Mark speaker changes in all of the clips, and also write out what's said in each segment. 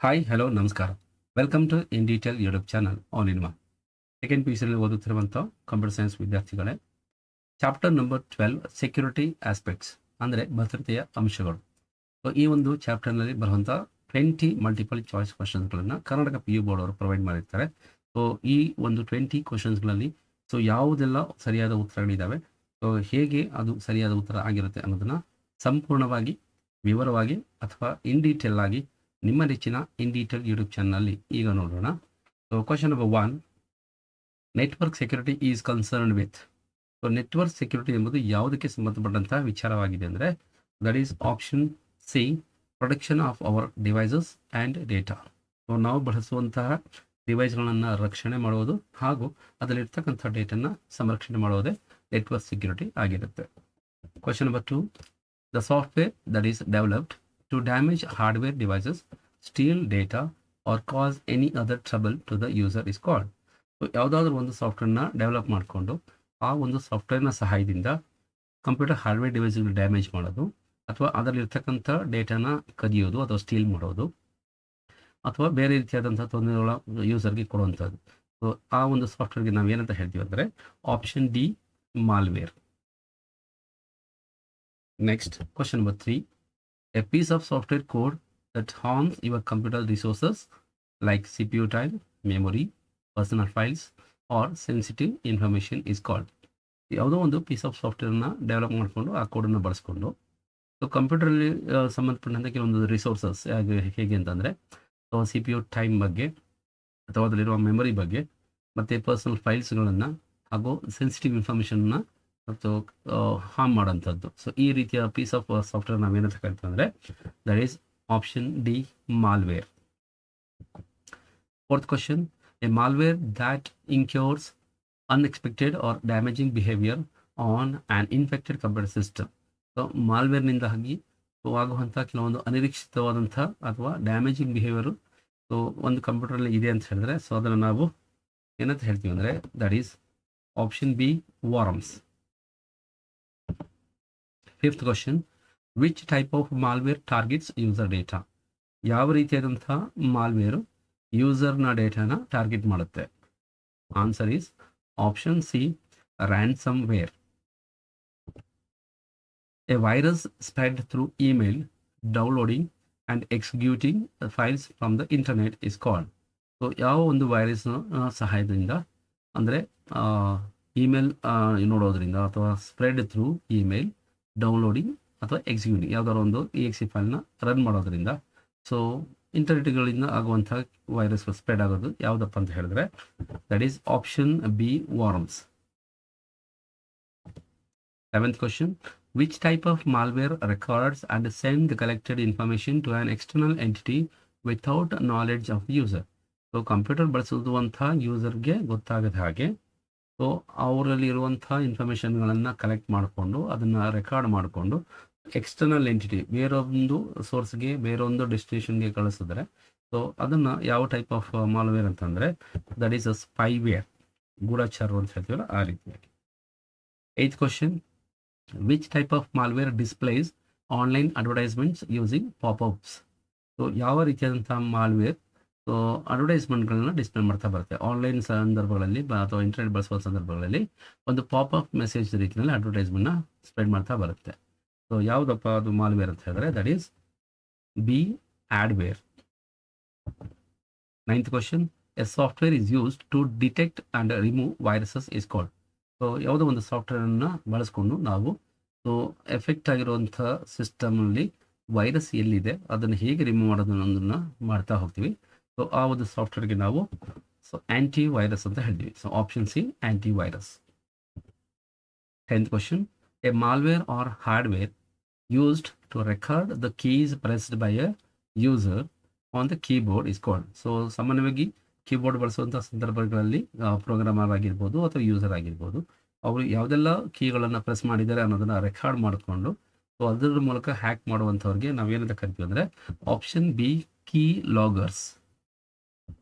Speaker 1: Hi hello ನಮಸ್ಕಾರ. Welcome to in detail YouTube channel all in one. Second P U ಸಿಯಲ್ಲಿ ಓದುತ್ತಿರುವಂಥ computer science ವಿದ್ಯಾರ್ಥಿಗಳೇ, chapter number 12 security aspects ಅಂದರೆ ಭದ್ರತೆಯ ಅಂಶಗಳು. ಸೊ ಈ ಒಂದು ಚಾಪ್ಟರ್ನಲ್ಲಿ ಬರುವಂಥ 20 ಮಲ್ಟಿಪಲ್ ಚಾಯ್ಸ್ ಕ್ವಶನ್ಸ್ಗಳನ್ನು ಕರ್ನಾಟಕ ಪಿ ಯು ಬೋರ್ಡ್ ಅವರು ಪ್ರೊವೈಡ್ ಮಾಡಿರ್ತಾರೆ. ಸೊ ಈ ಒಂದು 20 ಕ್ವಶನ್ಸ್ಗಳಲ್ಲಿ ಸೊ ಯಾವುದೆಲ್ಲ ಸರಿಯಾದ ಉತ್ತರಗಳಿದ್ದಾವೆ, ಸೊ ಹೇಗೆ ಅದು ಸರಿಯಾದ ಉತ್ತರ ಆಗಿರುತ್ತೆ ಅನ್ನೋದನ್ನು ಸಂಪೂರ್ಣವಾಗಿ ವಿವರವಾಗಿ ಅಥವಾ ಇನ್ ಡೀಟೇಲ್ ಆಗಿ ನಿಮ್ಮ ನೆಚ್ಚಿನ ಇನ್ ಡೀಟೇಲ್ ಯೂಟ್ಯೂಬ್ ಚಾನಲ್ನಲ್ಲಿ ಈಗ ನೋಡೋಣ. So question number 1, network security is concerned with. So network security ಎಂಬುದು ಯಾವುದಕ್ಕೆ ಸಂಬಂಧಪಟ್ಟಂತಹ ವಿಚಾರವಾಗಿದೆ ಅಂದರೆ that is option C, protection of our devices and data. So ನಾವು ಬಳಸುವಂತಹ ಡಿವೈಸ್ಗಳನ್ನು ರಕ್ಷಣೆ ಮಾಡುವುದು ಹಾಗೂ ಅದರಲ್ಲಿರ್ತಕ್ಕಂಥ ಡೇಟನ್ನು ಸಂರಕ್ಷಣೆ ಮಾಡುವುದೇ ನೆಟ್ವರ್ಕ್ ಸೆಕ್ಯೂರಿಟಿ ಆಗಿರುತ್ತೆ. Question number 2, the software that is developed to damage hardware devices, steal data or cause any other trouble to the user is called. So ಯಾವುದಾದ್ರೂ ಒಂದು ಸಾಫ್ಟ್ವೇರ್ನ ಡೆವಲಪ್ ಮಾಡಿಕೊಂಡು ಆ ಒಂದು ಸಾಫ್ಟ್ವೇರ್ನ ಸಹಾಯದಿಂದ ಕಂಪ್ಯೂಟರ್ ಹಾರ್ಡ್ವೇರ್ ಡಿವೈಸ್ಗಳು ಡ್ಯಾಮೇಜ್ ಮಾಡೋದು ಅಥವಾ ಅದರಲ್ಲಿರ್ತಕ್ಕಂಥ ಡೇಟಾನ ಕದಿಯೋದು ಅಥವಾ ಸ್ಟೀಲ್ ಮಾಡೋದು ಅಥವಾ ಬೇರೆ ರೀತಿಯಾದಂಥ ತೊಂದರೆಗಳ ಯೂಸರ್ಗೆ ಕೊಡುವಂಥದ್ದು. ಸೊ ಆ ಒಂದು ಸಾಫ್ಟ್ವೇರ್ಗೆ ನಾವು ಏನಂತ ಹೇಳ್ತೀವಿ ಅಂದರೆ option D, malware. Next question number 3, a piece of software code that harms your computer resources like CPU time, memory, personal files or sensitive information is called. ಯಾವುದೋ ಒಂದು ಪೀಸ್ ಆಫ್ ಸಾಫ್ಟ್ವೇರ್ನ ಡೆವಲಪ್ ಮಾಡಿಕೊಂಡು ಆ ಕೋಡನ್ನು ಬಳಸ್ಕೊಂಡು ಸೊ ಕಂಪ್ಯೂಟರಲ್ಲಿ ಸಂಬಂಧಪಟ್ಟಂತೆ ಕೆಲವೊಂದು resources ಹೇಗೆ ಅಂತಂದರೆ so C P U time ಬಗ್ಗೆ ಅಥವಾ ಅದರಲ್ಲಿರುವ ಮೆಮೊರಿ ಬಗ್ಗೆ ಮತ್ತು ಪರ್ಸನಲ್ ಫೈಲ್ಸ್ಗಳನ್ನು ಹಾಗೂ ಸೆನ್ಸಿಟಿವ್ ಇನ್ಫಾರ್ಮೇಷನ್ನ ಮತ್ತು ಹಾರ್ಮ್ ಮಾಡೋಂಥದ್ದು. ಸೊ ಈ ರೀತಿಯ ಪೀಸ್ ಆಫ್ ಸಾಫ್ಟ್ವೇರ್ ನಾವೇನಂತ ಕರಿತೀವಿ ಅಂದರೆ that is option D, malware. Fourth question, a malware that incurs unexpected or damaging behaviour on an infected computer system. So ಮಾಲ್ವೇರ್ನಿಂದಾಗಿ ಆಗುವಂಥ ಕೆಲವೊಂದು ಅನಿರೀಕ್ಷಿತವಾದಂಥ ಅಥವಾ ಡ್ಯಾಮೇಜಿಂಗ್ ಬಿಹೇವಿಯರು ಸೊ ಒಂದು ಕಂಪ್ಯೂಟರಲ್ಲಿ ಇದೆ ಅಂತ ಹೇಳಿದ್ರೆ ಸೊ ಅದನ್ನು ನಾವು ಏನಂತ ಹೇಳ್ತೀವಿ ಅಂದರೆ that is option B, worms. Fifth question, which type of malware targets user data. ಯಾವ ರೀತಿಯಾದಂಥ ಮಾಲ್ವೇರು ಯೂಸರ್ನ ಡೇಟಾನ ಟಾರ್ಗೆಟ್ ಮಾಡುತ್ತೆ? Answer is option C, ransomware. A virus spread through email, downloading and executing files from the internet is called. So ಯಾವ ಒಂದು ವೈರಸ್ನ ಸಹಾಯದಿಂದ ಅಂದರೆ ಇಮೇಲ್ ನೋಡೋದ್ರಿಂದ ಅಥವಾ ಸ್ಪ್ರೆಡ್ ಥ್ರೂ ಇಮೇಲ್, ಡೌನ್ಲೋಡಿಂಗ್ ಅಥವಾ ಎಕ್ಸಿಕ್ಯೂಟಿಂಗ್ ಯಾವುದಾದ್ರು ಒಂದು EXE ಫೈಲ್ನ ರನ್ ಮಾಡೋದ್ರಿಂದ ಸೊ ಇಂಟರ್ನೆಟ್ಗಳಿಂದ ಆಗುವಂಥ ವೈರಸ್ಗಳು ಸ್ಪ್ರೆಡ್ ಆಗೋದು ಯಾವುದಪ್ಪ ಅಂತ ಹೇಳಿದ್ರೆ that is option B, worms. Seventh question, which type of malware records and send the collected information to an external entity without knowledge of user. So computer ಬಳಸುವಂಥ ಯೂಸರ್ಗೆ ಗೊತ್ತಾಗದ ಹಾಗೆ ಸೊ ಅವರಲ್ಲಿ ಇರುವಂಥ ಇನ್ಫಾರ್ಮೇಷನ್ಗಳನ್ನು ಕಲೆಕ್ಟ್ ಮಾಡಿಕೊಂಡು ಅದನ್ನು ರೆಕಾರ್ಡ್ ಮಾಡಿಕೊಂಡು ಎಕ್ಸ್ಟರ್ನಲ್ ಎಂಟಿಟಿ ಬೇರೊಂದು ಸೋರ್ಸ್ಗೆ ಬೇರೊಂದು ಡೆಸ್ಟಿನೇಷನ್ಗೆ ಕಳಿಸಿದ್ರೆ ಸೊ ಅದನ್ನು ಯಾವ ಟೈಪ್ ಆಫ್ ಮಾಲ್ವೇರ್ ಅಂತಂದರೆ ದಟ್ ಈಸ್ ಅ ಸ್ಪೈವೇರ್, ಗೂಢಚಾರರು ಅಂತ ಹೇಳ್ತೀವಲ್ಲ ಆ ರೀತಿಯಾಗಿ. Eighth question, which type of malware displays online advertisements using popups. So ಯಾವ ರೀತಿಯಾದಂಥ ಮಾಲ್ವೇರ್ ಸೊ ಅಡ್ವರ್ಟೈಸ್ಮೆಂಟ್ಗಳನ್ನ ಡಿಸ್ಪ್ಲೇ ಮಾಡ್ತಾ ಬರುತ್ತೆ ಆನ್ಲೈನ್ ಸಂದರ್ಭಗಳಲ್ಲಿ ಅಥವಾ ಇಂಟರ್ನೆಟ್ ಬಳಸುವ ಸಂದರ್ಭಗಳಲ್ಲಿ ಒಂದು ಪಾಪ್ಅಪ್ ಮೆಸೇಜ್ ರೀತಿಯಲ್ಲಿ ಅಡ್ವರ್ಟೈಸ್ಮೆಂಟ್ನ ಸ್ಪ್ರೆಡ್ ಮಾಡ್ತಾ ಬರುತ್ತೆ. ಸೊ ಯಾವುದಪ್ಪ ಅದು ಮಾಲ್ವೇರ್ ಅಂತ ಹೇಳಿದ್ರೆ that is B, adware. Ninth question, a software is used to detect and remove viruses is called. So ಯಾವುದೋ ಒಂದು ಸಾಫ್ಟ್ವೇರನ್ನು ಬಳಸ್ಕೊಂಡು ನಾವು ಸೊ ಎಫೆಕ್ಟ್ ಆಗಿರುವಂಥ ಸಿಸ್ಟಮಲ್ಲಿ ವೈರಸ್ ಎಲ್ಲಿದೆ ಅದನ್ನು ಹೇಗೆ ರಿಮೂವ್ ಮಾಡೋದು ಅನ್ನೋದನ್ನು ಮಾಡ್ತಾ ಹೋಗ್ತೀವಿ. ಸೊ ಆ ಒಂದು ಸಾಫ್ಟ್ವೇರ್ಗೆ ನಾವು ಸೊ ಆ್ಯಂಟಿ ವೈರಸ್ ಅಂತ ಹೇಳ್ತೀವಿ. So option C, anti virus. 10th question, a malware or hardware used to record the keys pressed by a user on the keyboard is called. So ಸಾಮಾನ್ಯವಾಗಿ ಕೀಬೋರ್ಡ್ ಬಳಸುವಂಥ ಸಂದರ್ಭಗಳಲ್ಲಿ ಪ್ರೋಗ್ರಾಮರ್ ಆಗಿರ್ಬೋದು ಅಥವಾ ಯೂಸರ್ ಆಗಿರ್ಬೋದು ಅವರು ಯಾವುದೆಲ್ಲ ಕೀಗಳನ್ನು ಪ್ರೆಸ್ ಮಾಡಿದ್ದಾರೆ ಅನ್ನೋದನ್ನು ರೆಕಾರ್ಡ್ ಮಾಡಿಕೊಂಡು ಸೊ ಅದರ ಮೂಲಕ ಹ್ಯಾಕ್ ಮಾಡುವಂಥವ್ರಿಗೆ ನಾವೇನಂತ ಕರಿತೀವಿ ಅಂದರೆ option B, key loggers.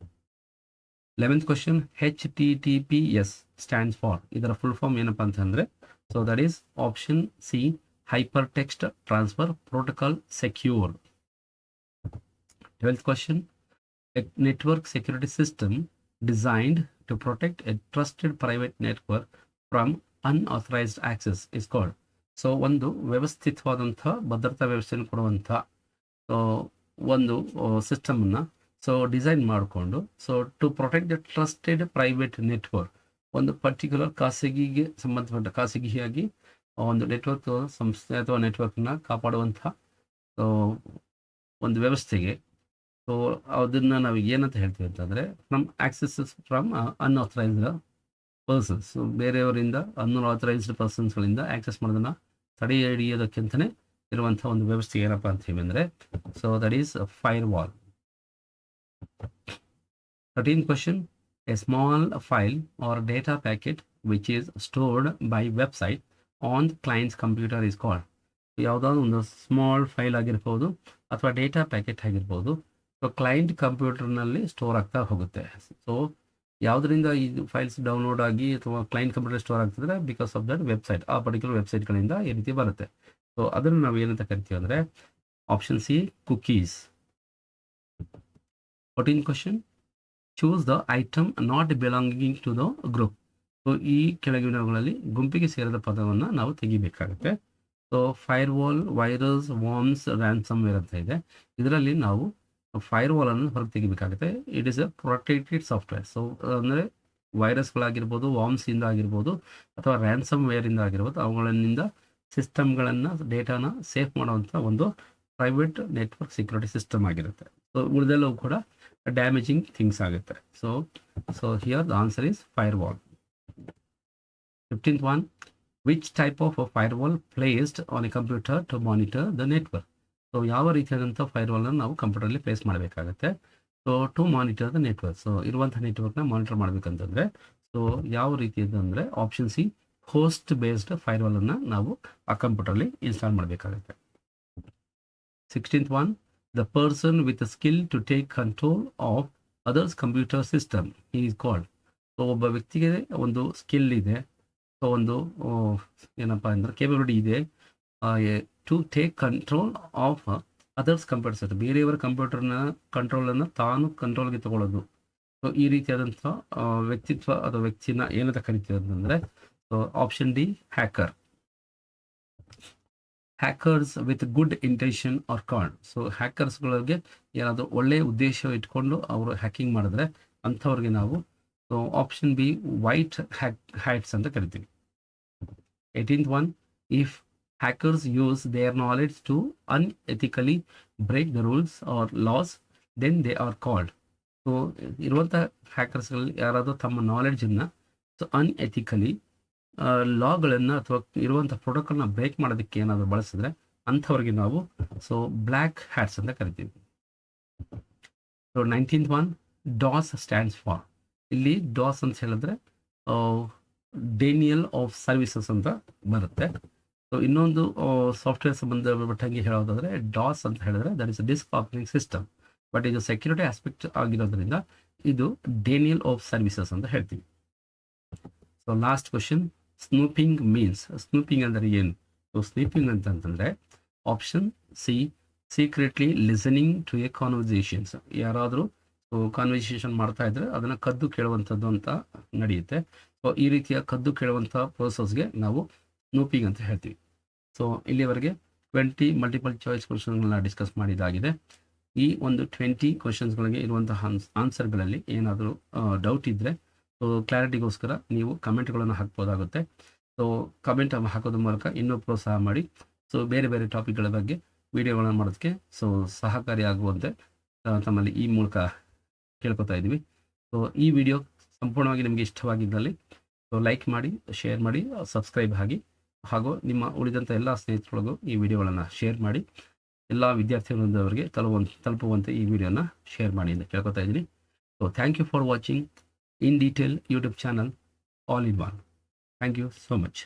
Speaker 1: 11th question, HTTPS stands for. ಇದರ ಫುಲ್ ಫಾರ್ಮ್ ಏನಪ್ಪ ಅಂತಂದರೆ so that is option C, hyper text transfer protocol secure. 12th question, a network security system designed to protect a trusted private network from unauthorised access is called. So ಒಂದು ವ್ಯವಸ್ಥಿತವಾದಂಥ ಭದ್ರತಾ ವ್ಯವಸ್ಥೆಯನ್ನು ಕೊಡುವಂಥ ಒಂದು ಸಿಸ್ಟಮನ್ನು design ಮಾಡಿಕೊಂಡು to protect the trusted private network, ಒಂದು particular ಖಾಸಗಿಗೆ ಸಂಬಂಧಪಟ್ಟ ಖಾಸಗಿಯಾಗಿ ಒಂದು ನೆಟ್ವರ್ಕ್ ಸಂಸ್ಥೆ ಅಥವಾ ನೆಟ್ವರ್ಕ್ನ ಕಾಪಾಡುವಂಥ ಒಂದು ವ್ಯವಸ್ಥೆಗೆ. ಅದನ್ನು ನಾವು ಏನಂತ ಹೇಳ್ತೀವಿ ಅಂತಂದರೆ ಫ್ರಮ್ ಅನ್ಆಥರೈಸ್ಡ್ ಪರ್ಸನ್ಸ್, ಬೇರೆಯವರಿಂದ ಅನ್ಆಥರೈಸ್ಡ್ ಪರ್ಸನ್ಸ್ಗಳಿಂದ ಆಕ್ಸೆಸ್ ಮಾಡೋದನ್ನು ತಡೆ ಹಿಡಿಯೋದಕ್ಕಿಂತಲೇ ಇರುವಂಥ ಒಂದು ವ್ಯವಸ್ಥೆ ಏನಪ್ಪ ಅಂತೀವಿ ಅಂದರೆ that is fire wall. 13th question. A small file or data packet which is stored by website on the client's computer is called. ಯಾವುದಾದ್ರು ಒಂದು ಸ್ಮಾಲ್ ಫೈಲ್ ಆಗಿರ್ಬೋದು ಅಥವಾ ಡೇಟಾ ಪ್ಯಾಕೆಟ್ ಆಗಿರ್ಬೋದು, ಕ್ಲೈಂಟ್ ಕಂಪ್ಯೂಟರ್ನಲ್ಲಿ ಸ್ಟೋರ್ ಆಗ್ತಾ ಹೋಗುತ್ತೆ. ಯಾವುದರಿಂದ ಈ ಫೈಲ್ಸ್ ಡೌನ್ಲೋಡ್ ಆಗಿ ಅಥವಾ ಕ್ಲೈಂಟ್ ಕಂಪ್ಯೂಟರ್ ಸ್ಟೋರ್ ಆಗ್ತಿದ್ರೆ ಬಿಕಾಸ್ ಆಫ್ ದಟ್ ವೆಬ್ಸೈಟ್, ಆ ಪರ್ಟಿಕ್ಯುಲರ್ ವೆಬ್ಸೈಟ್ಗಳಿಂದ ಈ ರೀತಿ ಬರುತ್ತೆ. ಅದನ್ನು ನಾವು ಏನಂತ ಕರಿತೀವಿ ಅಂದರೆ option C, cookies. 14th question. Choose the item not belonging to the group. ಈ ಕೆಳಗಿನವುಗಳಲ್ಲಿ ಗುಂಪಿಗೆ ಸೇರಿದ ಪದವನ್ನು ನಾವು ತೆಗಿಬೇಕಾಗುತ್ತೆ. Firewall, virus, worms, ransomware ಅಂತ ಇದೆ. ಇದರಲ್ಲಿ ನಾವು ಫೈರ್ ವಾಲನ್ನು ಹೊರಗೆ ತೆಗಿಬೇಕಾಗುತ್ತೆ. It is A protected software. ಅಂದರೆ ವೈರಸ್ಗಳಾಗಿರ್ಬೋದು, ವಾರ್ಮ್ಸಿಂದ ಆಗಿರ್ಬೋದು ಅಥವಾ ರ್ಯಾನ್ಸಮ್ವೇರಿಂದ ಆಗಿರ್ಬೋದು, ಅವುಗಳಿಂದ ಸಿಸ್ಟಮ್ಗಳನ್ನು, ಡೇಟಾನ ಸೇಫ್ ಮಾಡುವಂಥ ಒಂದು ಪ್ರೈವೇಟ್ ನೆಟ್ವರ್ಕ್ ಸೆಕ್ಯೂರಿಟಿ ಸಿಸ್ಟಮ್ ಆಗಿರುತ್ತೆ. ಉಳಿದೆಲ್ಲವೂ ಕೂಡ ಡ್ಯಾಮೇಜಿಂಗ್ ಥಿಂಗ್ಸ್ ಆಗುತ್ತೆ. Here the answer is fire wall. 15th one. Which type of a firewall placed on a computer to monitor the network? ಯಾವ ರೀತಿಯಾದಂಥ ಫೈರ್ವಾಲನ್ನು ನಾವು ಕಂಪ್ಯೂಟರಲ್ಲಿ ಪ್ಲೇಸ್ ಮಾಡಬೇಕಾಗುತ್ತೆ ಟು ಮಾನಿಟರ್ ದ ನೆಟ್ವರ್ಕ್. ಇರುವಂಥ ನೆಟ್ವರ್ಕ್ನ monitor ಮಾಡಬೇಕಂತಂದರೆ ಯಾವ ರೀತಿಯದ್ದು ಅಂದರೆ ಆಪ್ಷನ್ ಸಿ, ಹೋಸ್ಟ್ ಬೇಸ್ಡ್ ಫೈರ್ವಾಲನ್ನು ನಾವು ಆ ಕಂಪ್ಯೂಟರಲ್ಲಿ ಇನ್ಸ್ಟಾಲ್ ಮಾಡಬೇಕಾಗುತ್ತೆ. 16th one. The person with the skill to take control of others computer system he is called. ಒಬ್ಬ ವ್ಯಕ್ತಿಗೆ ಒಂದು ಸ್ಕಿಲ್ ಇದೆ, ಒಂದು ಏನಪ್ಪ ಅಂದರೆ ಕೇಪಬಿಲಿಟಿ ಇದೆ to take control of others computer system, ಬೇರೆಯವರ ಕಂಪ್ಯೂಟರ್ನ ಕಂಟ್ರೋಲನ್ನು ತಾನು ಕಂಟ್ರೋಲ್ಗೆ ತಗೊಳ್ಳೋದು. ಈ ರೀತಿಯಾದಂಥ ವ್ಯಕ್ತಿತ್ವ ಅಥವಾ ವ್ಯಕ್ತಿನ ಏನಂತ ಕರಿತೀವಿ ಅಂತಂದರೆ option D, hacker. Hackers with good intention are called. ಹ್ಯಾಕರ್ಸ್ಗಳಿಗೆ ಏನಾದರೂ ಒಳ್ಳೆಯ ಉದ್ದೇಶ ಇಟ್ಕೊಂಡು ಅವರು ಹ್ಯಾಕಿಂಗ್ ಮಾಡಿದ್ರೆ ಅಂಥವ್ರಿಗೆ ನಾವು ಆಪ್ಷನ್ ಬಿ, ವೈಟ್ ಹ್ಯಾಟ್ಸ್ ಅಂತ ಕರಿತೀವಿ. 18th one. If hackers use their knowledge to unethically break the rules or laws, then they are called. ಇರುವಂಥ ಹ್ಯಾಕರ್ಸ್ಗಳಲ್ಲಿ ಯಾರಾದರೂ ತಮ್ಮ ನಾಲೆಡ್ಜನ್ನು ಅನ್ಎಥಿಕಲಿ ಲಾಗಳನ್ನು ಅಥವಾ ಇರುವಂಥ ಪ್ರೋಟೋಕಾಲ್ನ ಬ್ರೇಕ್ ಮಾಡೋದಕ್ಕೆ ಏನಾದರೂ ಬಳಸಿದ್ರೆ ಅಂಥವ್ರಿಗೆ ನಾವು ಬ್ಲ್ಯಾಕ್ ಹ್ಯಾಟ್ಸ್ ಅಂತ ಕರಿತೀವಿ. 19th one. DOS stands for. ಇಲ್ಲಿ ಡಾಸ್ ಅಂತ ಹೇಳಿದ್ರೆ ಡೇನಿಯಲ್ ಆಫ್ ಸರ್ವಿಸಸ್ ಅಂತ ಬರುತ್ತೆ. ಇನ್ನೊಂದು ಸಾಫ್ಟ್ವೇರ್ ಸಂಬಂಧಪಟ್ಟಂಗೆ ಹೇಳೋದಾದರೆ ಡಾಸ್ ಅಂತ ಹೇಳಿದ್ರೆ that is disk operating system, but ಇದು ಸೆಕ್ಯೂರಿಟಿ ಆಸ್ಪೆಕ್ಟ್ ಆಗಿರೋದ್ರಿಂದ ಇದು ಡೇನಿಯಲ್ ಆಫ್ ಸರ್ವಿಸಸ್ ಅಂತ ಹೇಳ್ತೀವಿ. Last question. Snooping means. Snooping ಅಂದರೆ ಏನು? ಸ್ನೂಪಿಂಗ್ ಅಂತಂದರೆ option C, secretly listening to a conversations. ಯಾರಾದರೂ ಕಾನ್ವರ್ಸೇಷನ್ ಮಾಡ್ತಾ ಇದ್ರೆ ಅದನ್ನು ಕದ್ದು ಕೇಳುವಂಥದ್ದು ಅಂತ ನಡೆಯುತ್ತೆ. ಈ ರೀತಿಯ ಕದ್ದು ಕೇಳುವಂಥ ಪ್ರೋಸೆಸ್ಗೆ ನಾವು ಸ್ನೂಪಿಂಗ್ ಅಂತ ಹೇಳ್ತೀವಿ. ಇಲ್ಲಿವರೆಗೆ 20 ಮಲ್ಟಿಪಲ್ ಚಾಯ್ಸ್ ಕ್ವಶನ್ಗಳನ್ನ ಡಿಸ್ಕಸ್ ಮಾಡಿದ್ದಾಗಿದೆ. ಈ ಒಂದು 20 ಕ್ವಶನ್ಸ್ಗಳಿಗೆ ಇರುವಂತಹ ಆನ್ಸರ್ಗಳಲ್ಲಿ ಏನಾದರೂ ಡೌಟ್ ಇದ್ದರೆ ಕ್ಲಾರಿಟಿಗೋಸ್ಕರ ನೀವು ಕಮೆಂಟ್ಗಳನ್ನು ಹಾಕ್ಬೋದಾಗುತ್ತೆ. ಕಮೆಂಟ್ ಹಾಕೋದ್ರ ಮೂಲಕ ಇನ್ನೂ ಪ್ರೋತ್ಸಾಹ ಮಾಡಿ ಬೇರೆ ಬೇರೆ ಟಾಪಿಕ್ಗಳ ಬಗ್ಗೆ ವಿಡಿಯೋಗಳನ್ನು ಮಾಡೋದಕ್ಕೆ ಸಹಕಾರಿಯಾಗುವಂತೆ ತಮ್ಮಲ್ಲಿ ಈ ಮೂಲಕ ಕೇಳ್ಕೊತಾ ಇದ್ದೀವಿ. ಈ ವಿಡಿಯೋ ಸಂಪೂರ್ಣವಾಗಿ ನಿಮಗೆ ಇಷ್ಟವಾಗಿದ್ದಲ್ಲಿ ಲೈಕ್ ಮಾಡಿ, ಶೇರ್ ಮಾಡಿ, ಸಬ್ಸ್ಕ್ರೈಬ್ ಆಗಿ, ಹಾಗೂ ನಿಮ್ಮ ಉಳಿದಂಥ ಎಲ್ಲ ಸ್ನೇಹಿತರಿಗೂ ಈ ವಿಡಿಯೋಗಳನ್ನು ಶೇರ್ ಮಾಡಿ, ಎಲ್ಲ ವಿದ್ಯಾರ್ಥಿಗಳವರಿಗೆ ತಲುಪುವಂತೆ ಈ ವಿಡಿಯೋನ ಶೇರ್ ಮಾಡಿ ಅಂತ ಕೇಳ್ಕೊತಾ ಇದ್ದೀನಿ. Thank you for watching in detail YouTube channel all in one. Thank you so much.